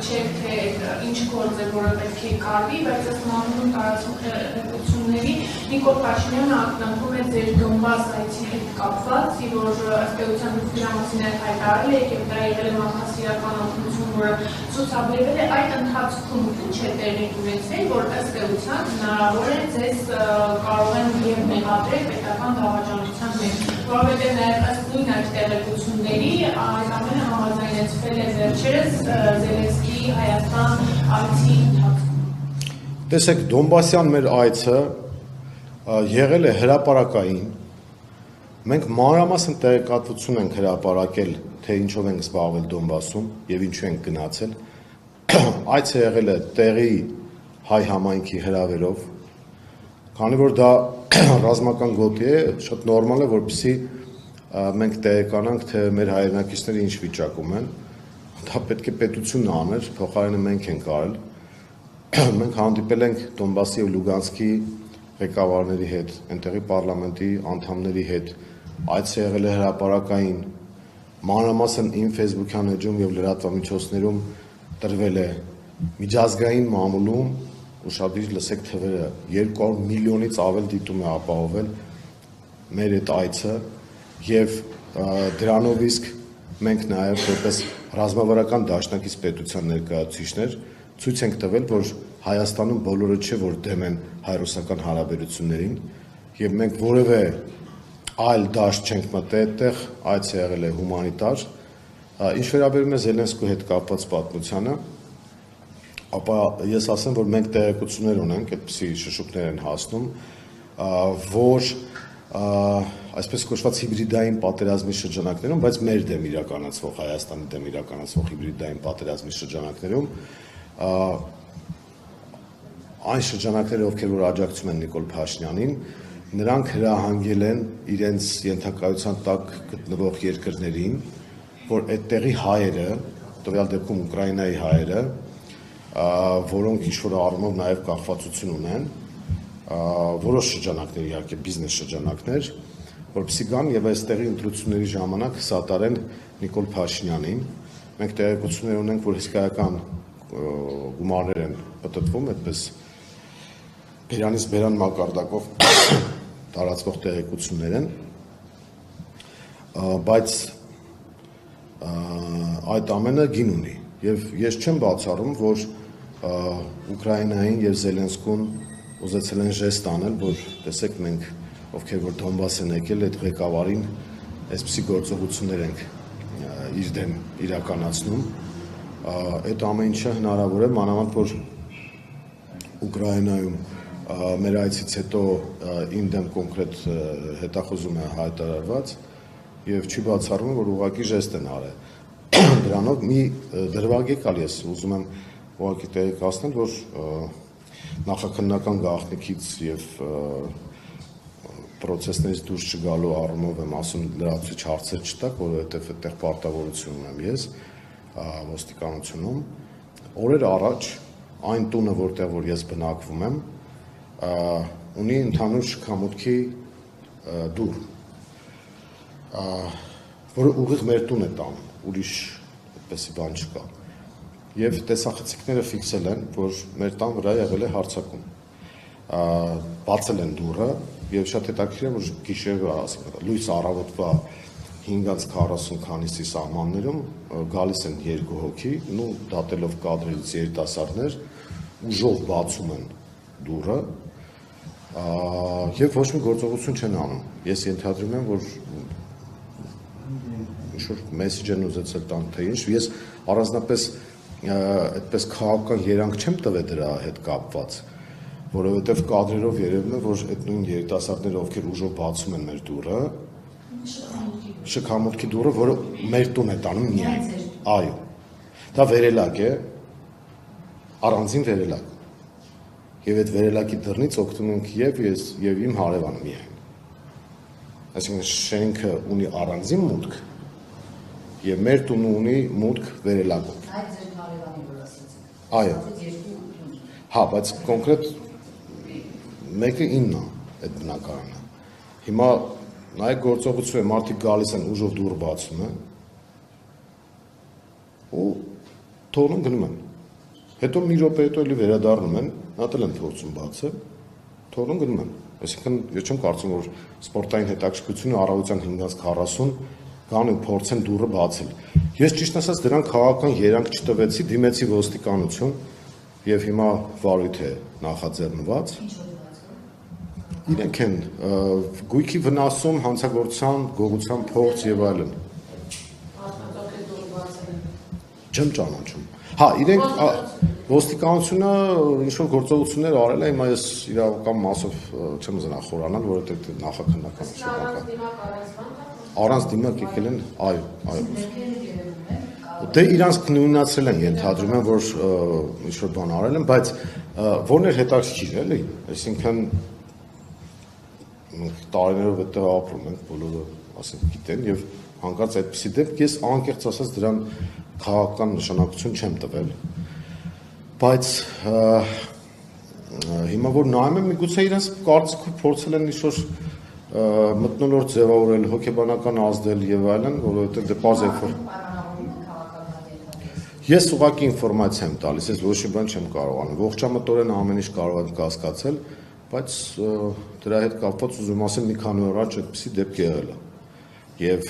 չէ թե ինչ գործ է, որը պետք է կարվի, բայց այս մամուլում տարածող հեղափոխությունների Նիկոլ Փաշինյանը ակնարկում է ձեր Դոնբաս այցի հետ կապված, որ ըստ էության դուք դրա մասին հայտարարել եք եւ դա եղել է մարդասիրական օգնություն, որը ցուցաբերվել է այդ ընթացքում ինչ է տեղի ունեցել, որ ըստ էության հնարավոր է ձեզ կարող են եւ մեղադրել պետական դավաճանության մեջ, որովհետեւ նաեւ ըստ նույն այդ տեղեկությունների այդ ամենը համաձայնեցվել է վերջերս Զելենսկիի Հայաստան այցի ընթացքում։ Տեսեք, Դոնբասյան մեր այցը եղել է հրապարակային, մենք մանրամասն տեղեկատվություն ենք հրապարակել, թե ինչով ենք զբաղվել Դոնբասում եւ ինչու ենք գնացել, այցը եղել է տեղի հայ համայնքի հրավերով, քանի որ դա ռազմական գոտի է, շատ նորմալ է, որպեսզի մենք տեղեկանանք, թե մեր հայրենակիցները ինչ վիճակում են, դա պետք է պետությունն աներ, փոխարենը մենք ենք արել, մենք հանդիպել ենք Դոնբասի եւ Լուգանսկի ղեկավարների հետ, այնտեղի պարլամենտի անդամների հետ, այցը եղել է հրապարակային, մանրամասն իմ Facebook-յան էջում եւ լրատվամիջոցներում տրվել է միջազգային մամուլում, ուշադրիր լսեք թվերը, 200 միլիոնից ավել դիտում է ապահովել մեր այդ այցը եւ դրանով իսկ մենք նաեւ որպես ռազմավարական դաշնակից պետության ներկայացուցիչներ ցույց ենք տվել, որ Հայաստանում բոլորը չէ, որ դեմ են հայ-ռուսական հարաբերություններին եւ մենք որևէ այլ դաշտ չենք մտել այդտեղ, այցը եղել է հումանիտար, ինչ վերաբերում է Զելենսկու հետ կապված պատմությանը, ապա ես ասեմ, որ մենք տեղեկություններ ունենք, այդպիսի շշուկներ են հասնում, որ այսպես կոչված հիբրիդային պատերազմի շրջանակներում, բայց մեր դեմ իրականացվող, Հայաստանի դեմ իրականացվող հիբրիդային պատերազմի շրջանակներում այն շրջանակները, ովքեր որ աջակցում են Նիկոլ Փաշինյանին, նրանք հրահանգել են իրենց ենթակայության տակ գտնվող երկրներին, որ այդտեղի հայերը, տվյալ դեպքում Ուկրաինայի հայերը, որոնք ինչ-որ առումով նաև կախվածություն ունեն, որոշ շրջանակներ, իհարկե բիզնես շրջանակներ, որպեսզի գան եւ այստեղի ընտրությունների ժամանակ սատարեն Նիկոլ Փաշինյանին։ Մենք տեղեկություններ ունենք, որ հսկայական գումարներ են պատտվում, այդպես բերանից բերան մակարդակով տարածվող տեղեկություններ են, բայց այդ ամենը գին ունի եւ ես չեմ բացառում, որ Ուկրաինային եւ Զելենսկուն ուզեցել են ժեստ անել, որ տեսեք մենք ովքեր որ Դոնբաս են եկել, այդ ղեկավարին այսպիսի գործողություններ ենք իր դեմ իրականացնում, այդ ամեն ինչը հնարավոր է, մանավանդ որ Ուկրաինայում մեր այցից հետո իմ դեմ կոնկրետ հետախուզում է հայտարարված եւ չի բացառվում, որ ուղղակի ժեստ են արել։ Դրանով մի դրվագ եկալ ես ուզում եմ ուղղակի տեղեկացնել, որ նախաքննական գաղտնիքից եւ պրոցեսներից դուրս չգալու առումով եմ ասում լրացուցիչ հարցեր չտակ, որովհետեւ այդտեղ պարտավորություն ունեմ ես ոստիկանությունում։ Օրեր առաջ այն տունը, որտեղ որ ես բնակվում եմ, ունի ընդհանուր շքամուտքի դուռ, որը ուղիղ մեր տուն է տանում, ուրիշ այդպեսի բան չկա։ Եվ տեսախցիկները ֆիքսել են, որ մեր տան վրա եղել է հարձակում։ Բացել են դուռը եւ շատ հետաքրքիր է, որ գիշերվա լույս առավոտվա 5:40 քանիսի սահմաններում գալիս են երկու հոգի, նու դատելով կադրերից երիտասարդներ, ուժով բացում են դուռը եւ ոչ մի գործողություն չեն անում։ Ես ենթադրում եմ, որ ինչ-որ մեսեջ են ուզեցել տան, թե ինչ, ես առանձնապես այդպես քաղաքական երանգ չեմ տվել դրա հետ կապված, որովհետեւ կադրերով երևում է, որ այդ նույն երիտասարդները, ովքեր ուժով բացում են մեր դուռը, շքամուտքի դուռը, որը մեր տուն է տանում միայն։ Այո։ Դա վերելակ է, առանձին վերելակ։ Եվ այդ վերելակի դռնից օգտվում ենք եւ ես եւ իմ հարևանը միայն։ Այսինքն շենքը ունի առանձին մուտք եւ մեր տունը ունի մուտք վերելակով։ Այդ ձեր հարևանի որ ասացիք։ Այո։ Հա, բայց կոնկրետ մեկը ինն է այդ բնակարանը։ Հիմա նայեք գործողություն է, մարդիկ գալիս են ուժով դուռ բացում են ու թողնում գնում են։ Հետո մի րոպե հետո էլի վերադառնում են, նատել են փորձում բացը, թողնում գնում են։ Այսինքն ես չեմ կարծում, որ սպորտային հետաքրքրությունը առավոտյան 5-ից 40 կան ու փորձեն դուռը բացել։ Ես ճիշտ ասած դրան քաղաքական երանգ չտվեցի, դիմեցի ոստիկանություն եւ հիմա վարույթ է նախաձեռնված։ Իրենք են գույքի վնասում, հանցագործության, գողության փորձ եւ այլն։ Չեմ ճանաչում։ Հա, իրենք ոստիկանությունը ինչ որ գործողություններ արել է, հիմա ես իրավական մասով չեմ ուզենա խորանալ, որովհետեւ նախաքննական առանց դիմակ եկել են, այո։ Դե իրանց նույնացրել են, ենթադրում են, որ ինչ որ բան արել են, բայց որն էր հետաքրքիր, էլի, այսինքն տարիներով այդտեղ ապրում ենք, բոլորը ասենք գիտեն եւ հանկարծ այդպիսի դեպք ես անկեղծ ասած դրան քաղաքական նշանակություն չեմ տվել, բայց հիմա որ նայում եմ միգուցե իրենց կարծիքով փորձել են ինչ-որ մթնոլորտ ձևավորել, հոգեբանական ազդել եւ այլն, որովհետեւ դե պարզ է որ ես ուղղակի ինֆորմացիա եմ տալիս, ես ոչ մի բան չեմ կարողանում, ողջամտորեն ամեն ինչ կարող եմ կասկածել, բայց դրա հետ կապված ուզում ասեմ մի քանի օր առաջ այդպիսի դեպք եղել է եւ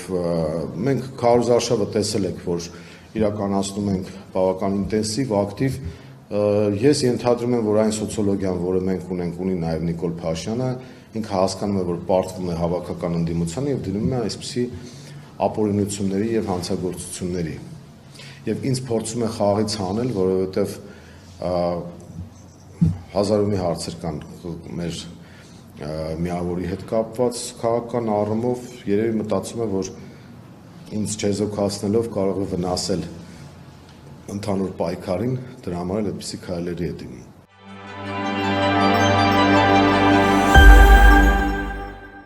մենք քարոզարշավը տեսել եք, որ իրականացնում ենք բավական ինտենսիվ, ակտիվ ես ենթադրում եմ, որ այն սոցիոլոգիան, որը մենք ունենք, ունի նաև Նիկոլ Փաշյանը, ինքը հասկանում է, որ պարտվում է հավաքական ընդդիմությանը եւ դնում է այսպիսի ապօրինությունների եւ հանցագործությունների։ Եվ ինձ փորձում է խաղից հանել, որովհետեւ հազար ու մի հարցեր կան մեր միավորի հետ կապված քաղաքական առումով, երևի մտածում է, որ ինձ չեզոքացնելով կարող է վնասել ընդհանուր պայքարին, դրա համար էլ այդպիսի քայլերի է դիմում։